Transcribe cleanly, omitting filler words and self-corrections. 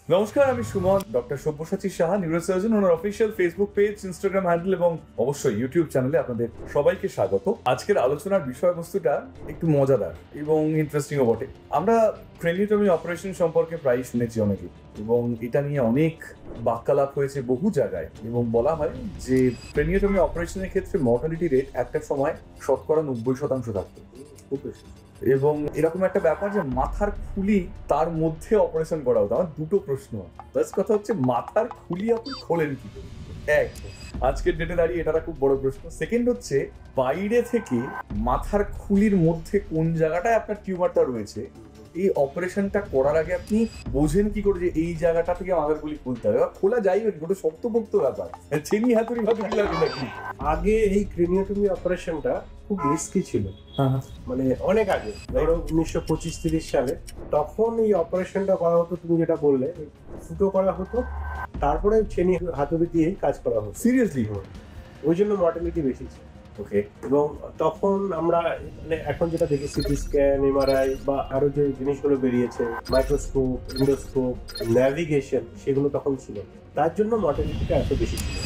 নমস্কার, আমি Suman. Doctor Sabyasachi Saha, neurosurgeon. ওনার official Facebook page, Instagram handle এবং অবশ্যই ইউটিউব চ্যানেলে আপনাদের সবাইকে স্বাগত। আজকের আলোচনার বিষয়বস্তুটা একটু মজাদার এবং ইন্টারেস্টিংও বটে। আমরা ক্রেনিওটমি অপারেশন সম্পর্কে প্রায় শুনেছি অনেকে, এবং এটা নিয়ে অনেক বাক্যালাপ হয়েছে বহু জায়গায়, এবং বলা হয় যে ক্রেনিওটমি অপারেশনের ক্ষেত্রে মর্টালিটি রেট একটা সময় 90% থাকতো, খুব বেশি। এবং এরকম একটা ব্যাপার যে মাথার খুলি তার মধ্যে অপারেশন করা হতো। আমার দুটো প্রশ্ন। ফার্স্ট কথা হচ্ছে, মাথার খুলি আপনি খোলেন কি করে? এক, আজকের ডেটে দাঁড়িয়ে এটা খুব বড় প্রশ্ন। সেকেন্ড হচ্ছে, বাইরে থেকে মাথার খুলির মধ্যে কোন জায়গাটায় আপনার টিউমারটা রয়েছে, এই অপারেশনটা করার আগে আপনি বোঝেন কি করে যে এই জায়গাটা থেকে মাথার খুলি খুলতে হবে? খোলা যাই হোক, গোটা শক্তপোক্ত ব্যাপার, চিনি হাতুড়ি ভাবে নাকি? আগে এই ক্রেনিওটমি অপারেশনটা খুব রিস্কি ছিল, মানে অনেক আগে, ধরো 1925-30 সালে। তখন এই অপারেশনটা করা হতো, তুমি যেটা বললে, ফুটো করা হতো, তারপরে ছেনি হাতুড়ি দিয়ে কাজ করা হতো। সিরিয়াসলি? ওই জন্য মর্টালিটি বেশি ছিল। ওকে। এবং তখন আমরা মানে এখন যেটা দেখি, সিটি স্ক্যান, এমআরআই বা আরো যে জিনিসগুলো বেরিয়েছে, মাইক্রোস্কোপ, এন্ডোস্কোপ, ন্যাভিগেশন, সেগুলো তখন ছিল, তার জন্য মর্টালিটিটা এত বেশি ছিল।